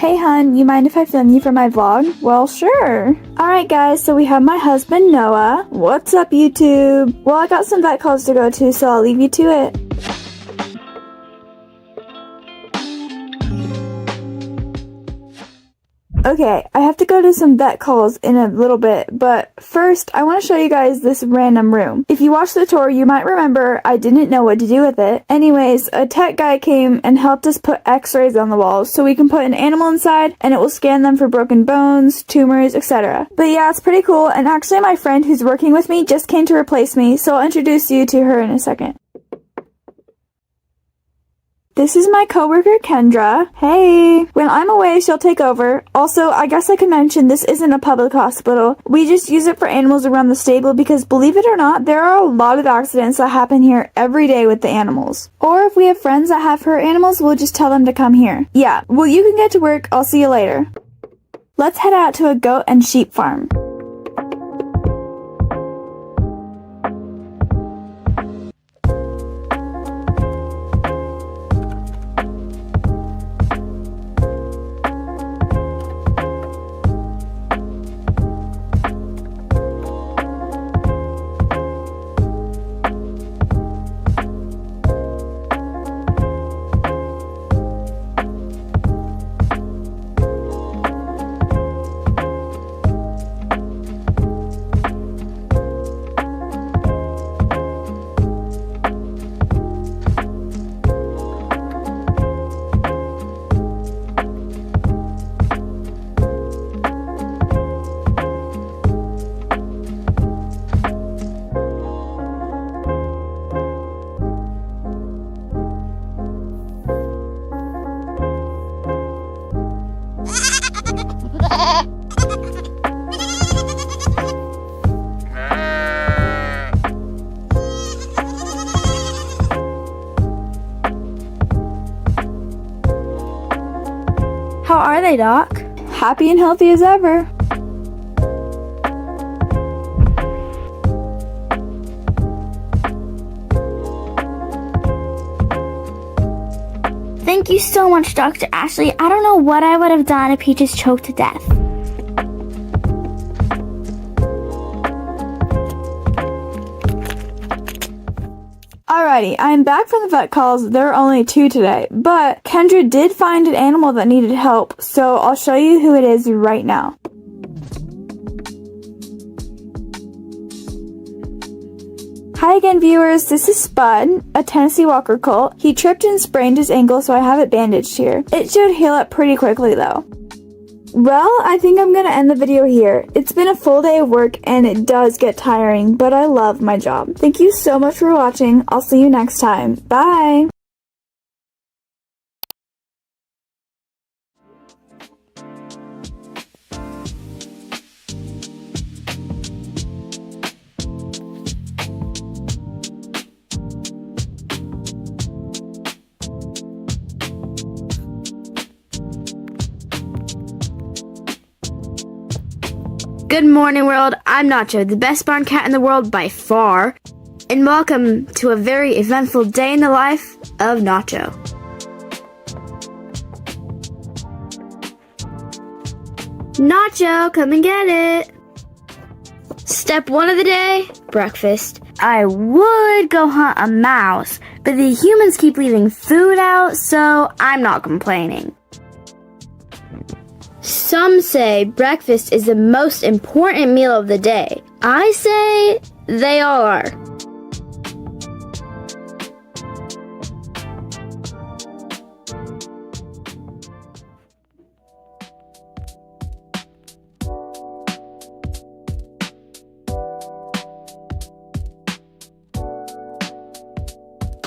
Hey hun, you mind if I film you for my vlog? Well, sure. Alright guys, so we have my husband Noah. What's up YouTube? Well, I got some vet calls to go to, so I'll leave you to it. Okay, I have to go to some vet calls in a little bit, but first, I want to show you guys this random room. If you watched the tour, you might remember I didn't know what to do with it. Anyways, a tech guy came and helped us put x-rays on the walls so we can put an animal inside and it will scan them for broken bones, tumors, etc. But yeah, it's pretty cool, and actually my friend who's working with me just came to replace me, so I'll introduce you to her in a second. This is my coworker Kendra. Hey! When I'm away, she'll take over. Also, I guess I could mention this isn't a public hospital. We just use it for animals around the stable because, believe it or not, there are a lot of accidents that happen here every day with the animals. Or if we have friends that have fur animals, we'll just tell them to come here. Yeah, well you can get to work. I'll see you later. Let's head out to a goat and sheep farm. How are they, Doc? Happy and healthy as ever. Thank you so much, Dr. Ashley. I don't know what I would have done if he just choked to death. Alrighty, I'm back from the vet calls. There are only 2 today, but Kendra did find an animal that needed help, so I'll show you who it is right now. Hi again viewers, this is Spud, a Tennessee Walker colt. He tripped and sprained his ankle, so I have it bandaged here. It should heal up pretty quickly though. Well, I think I'm gonna end the video here. It's been a full day of work and it does get tiring, but I love my job. Thank you so much for watching. I'll see you next time. Bye! Good morning, world. I'm Nacho, the best barn cat in the world by far, and welcome to a very eventful day in the life of Nacho. Nacho, come and get it. Step 1 of the day, breakfast. I would go hunt a mouse, but the humans keep leaving food out, so I'm not complaining. Some say breakfast is the most important meal of the day. I say they all are.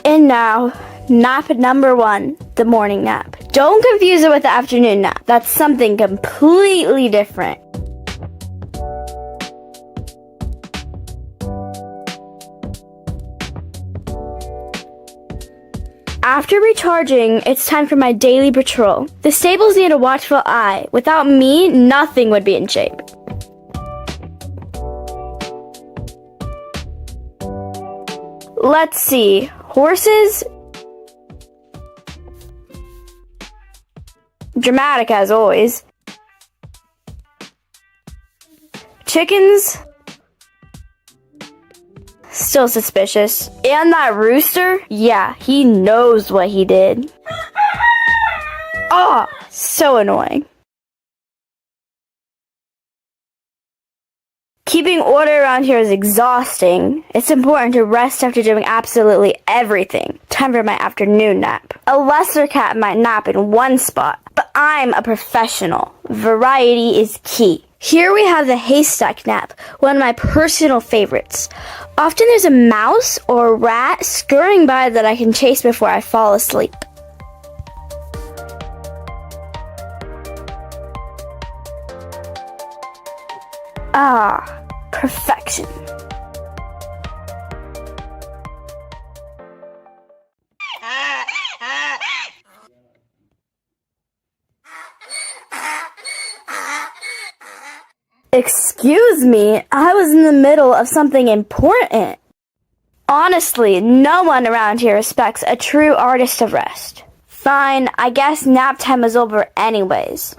And now, nap number 1, the morning nap. Don't confuse it with the afternoon nap. That's something completely different. After recharging, it's time for my daily patrol. The stables need a watchful eye. Without me, nothing would be in shape. Let's see. Horses? Dramatic as always. Chickens? Still suspicious. And that rooster? Yeah, he knows what he did. Oh, so annoying. Keeping order around here is exhausting. It's important to rest after doing absolutely everything. Time for my afternoon nap. A lesser cat might nap in one spot, but I'm a professional. Variety is key. Here we have the haystack nap, one of my personal favorites. Often there's a mouse or a rat scurrying by that I can chase before I fall asleep. Ah, perfection. Excuse me, I was in the middle of something important. Honestly, no one around here respects a true artist of rest. Fine, I guess nap time is over anyways.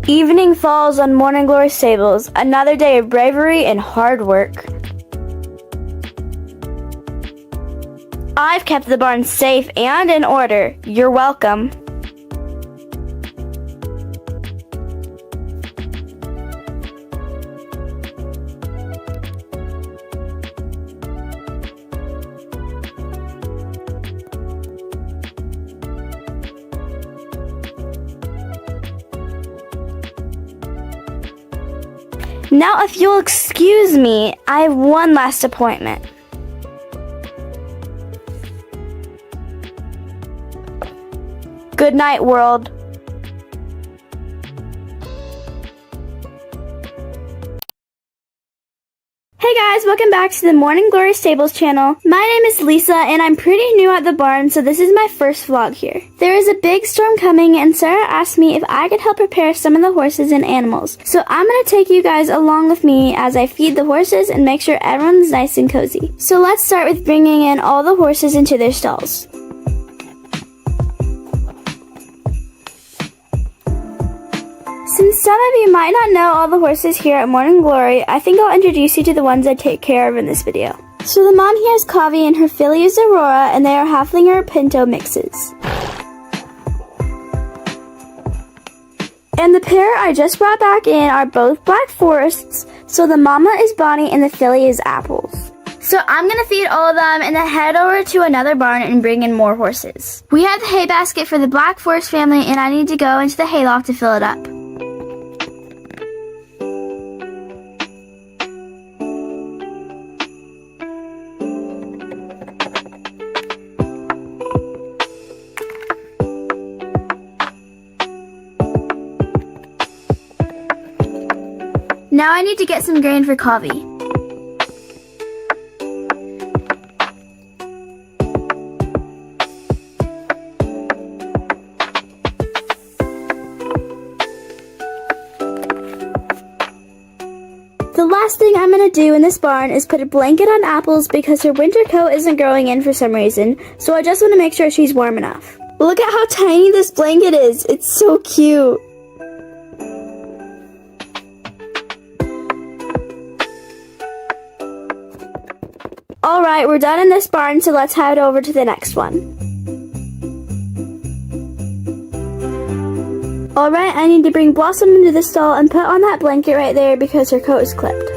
Evening falls on Morning Glory Stables, another day of bravery and hard work. I've kept the barn safe and in order. You're welcome. Now, if you'll excuse me, I have one last appointment. Good night, world. Hey guys, welcome back to the Morning Glory Stables channel. My name is Lisa and I'm pretty new at the barn, so this is my first vlog here. There is a big storm coming and Sarah asked me if I could help prepare some of the horses and animals. So I'm going to take you guys along with me as I feed the horses and make sure everyone's nice and cozy. So let's start with bringing in all the horses into their stalls. Since some of you might not know all the horses here at Morning Glory, I think I'll introduce you to the ones I take care of in this video. So the mom here is Kavi and her filly is Aurora, and they are Halflinger Pinto mixes. And the pair I just brought back in are both Black Forests, so the mama is Bonnie and the filly is Apples. So I'm gonna feed all of them and then head over to another barn and bring in more horses. We have the hay basket for the Black Forest family and I need to go into the hayloft to fill it up. Now I need to get some grain for Kavi. The last thing I'm going to do in this barn is put a blanket on Apples because her winter coat isn't growing in for some reason, so I just want to make sure she's warm enough. Look at how tiny this blanket is. It's so cute. Alright, we're done in this barn, so let's head over to the next one. Alright, I need to bring Blossom into the stall and put on that blanket right there because her coat is clipped.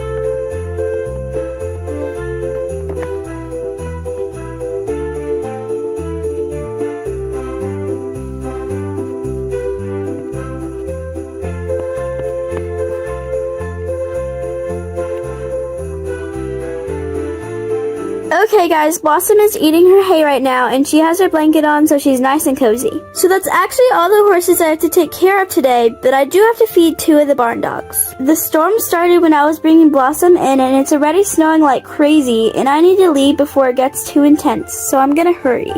Okay guys, Blossom is eating her hay right now and she has her blanket on so she's nice and cozy. So that's actually all the horses I have to take care of today, but I do have to feed 2 of the barn dogs. The storm started when I was bringing Blossom in and it's already snowing like crazy and I need to leave before it gets too intense, so I'm gonna hurry.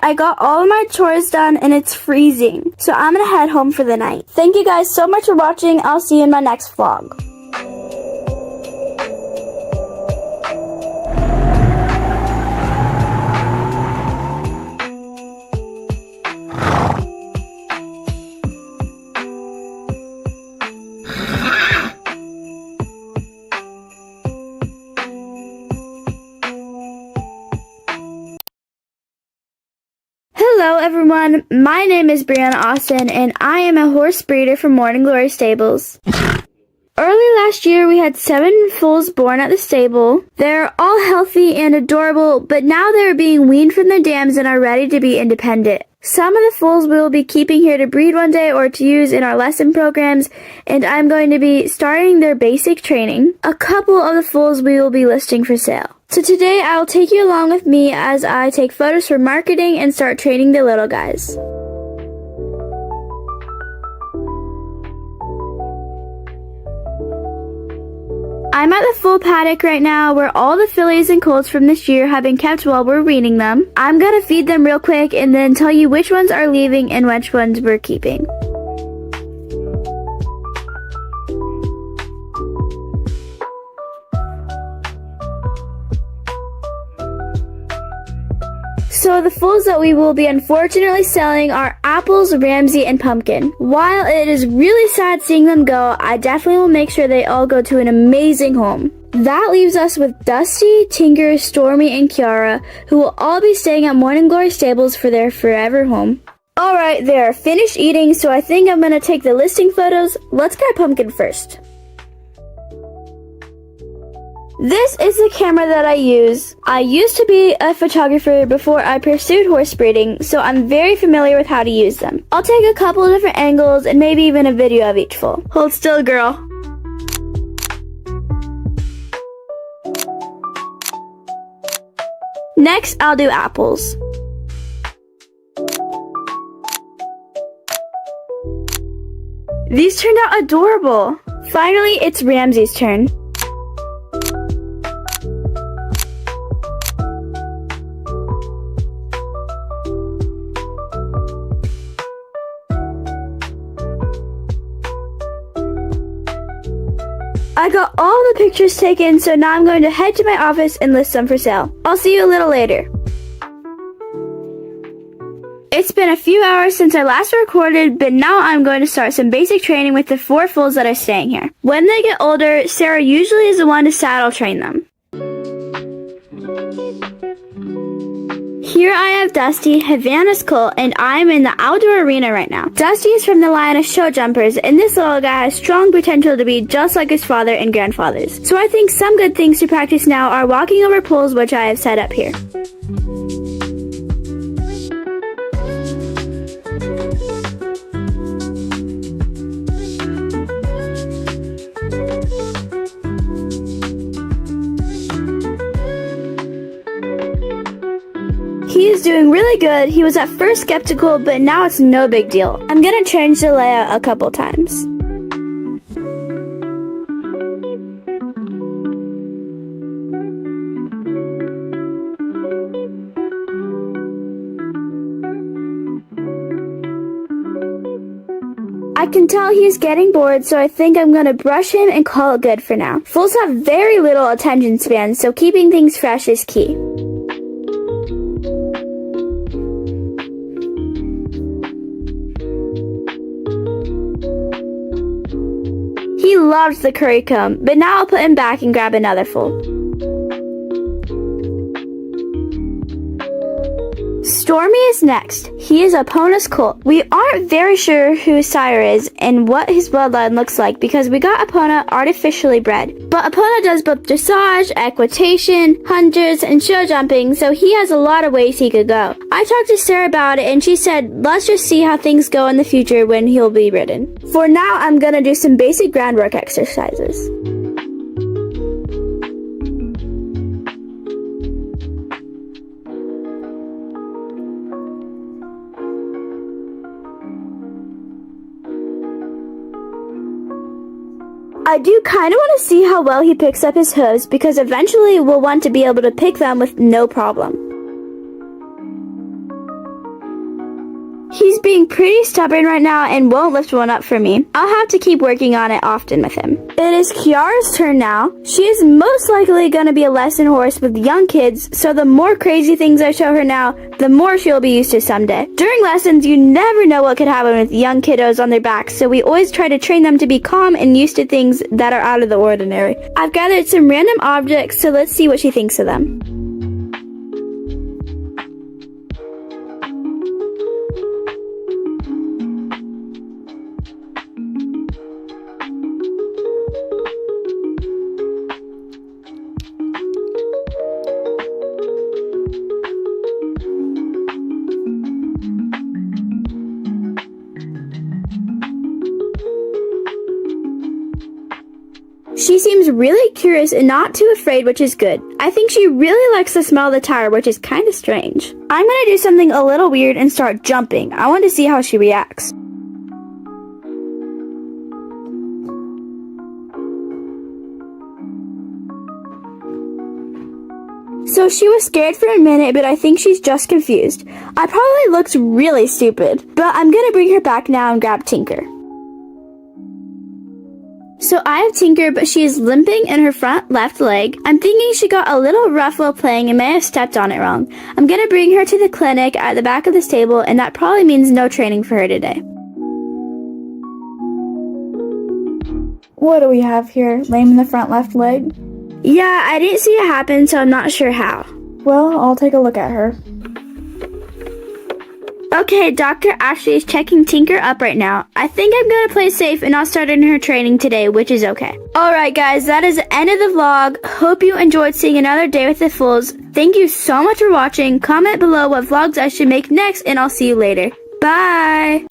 I got all of my chores done and it's freezing, so I'm gonna head home for the night. Thank you guys so much for watching. I'll see you in my next vlog. Hello everyone, my name is Brianna Austin and I am a horse breeder from Morning Glory Stables. Early last year we had 7 foals born at the stable. They're all healthy and adorable, but now they're being weaned from the dams and are ready to be independent. Some of the foals we will be keeping here to breed one day or to use in our lesson programs, and I'm going to be starting their basic training. A couple of the foals we will be listing for sale. So today I will take you along with me as I take photos for marketing and start training the little guys. I'm at the foal paddock right now where all the fillies and colts from this year have been kept while we're weaning them. I'm gonna feed them real quick and then tell you which ones are leaving and which ones we're keeping. So the foals that we will be unfortunately selling are Apples, Ramsey, and Pumpkin. While it is really sad seeing them go, I definitely will make sure they all go to an amazing home. That leaves us with Dusty, Tinker, Stormy, and Kiara, who will all be staying at Morning Glory Stables for their forever home. Alright, they are finished eating, so I think I'm gonna take the listing photos. Let's grab Pumpkin first. This is the camera that I use. I used to be a photographer before I pursued horse breeding, so I'm very familiar with how to use them. I'll take a couple of different angles and maybe even a video of each foal. Hold still, girl. Next, I'll do Apples. These turned out adorable. Finally, it's Ramsey's turn. I got all the pictures taken, so now I'm going to head to my office and list them for sale. I'll see you a little later. It's been a few hours since I last recorded, but now I'm going to start some basic training with the 4 foals that are staying here. When they get older, Sarah usually is the one to saddle train them. Here I have Dusty, Havana's colt, and I'm in the outdoor arena right now. Dusty is from the line of show jumpers, and this little guy has strong potential to be just like his father and grandfathers. So I think some good things to practice now are walking over poles, which I have set up here. He is doing really good. He was at first skeptical, but now it's no big deal. I'm gonna change the layout a couple times. I can tell he's getting bored, so I think I'm gonna brush him and call it good for now. Foals have very little attention span, so keeping things fresh is key. He loves the curry comb, but now I'll put him back and grab another foal. Stormy is next. He is Epona's colt. We aren't very sure who his sire is and what his bloodline looks like because we got Epona artificially bred. But Epona does both dressage, equitation, hunters, and show jumping, so he has a lot of ways he could go. I talked to Sarah about it and she said, let's just see how things go in the future when he'll be ridden. For now, I'm gonna do some basic groundwork exercises. I do kind of want to see how well he picks up his hooves because eventually we'll want to be able to pick them with no problem. He's being pretty stubborn right now and won't lift one up for me. I'll have to keep working on it often with him. It is Kiara's turn now. She is most likely going to be a lesson horse with young kids, so the more crazy things I show her now, the more she'll be used to someday. During lessons, you never know what could happen with young kiddos on their backs, so we always try to train them to be calm and used to things that are out of the ordinary. I've gathered some random objects, so let's see what she thinks of them. She seems really curious and not too afraid, which is good. I think she really likes the smell of the tire, which is kind of strange. I'm gonna do something a little weird and start jumping. I want to see how she reacts. So she was scared for a minute, but I think she's just confused. I probably looked really stupid, but I'm gonna bring her back now and grab Tinker. So I have Tinker, but she is limping in her front left leg. I'm thinking she got a little rough while playing and may have stepped on it wrong. I'm gonna bring her to the clinic at the back of this table, and that probably means no training for her today. What do we have here? Lame in the front left leg? Yeah, I didn't see it happen, so I'm not sure how. Well, I'll take a look at her. Okay, Dr. Ashley is checking Tinker up right now. I think I'm gonna play safe and not start in her training today, which is okay. Alright guys, that is the end of the vlog. Hope you enjoyed seeing another day with the Fools. Thank you so much for watching. Comment below what vlogs I should make next, and I'll see you later. Bye!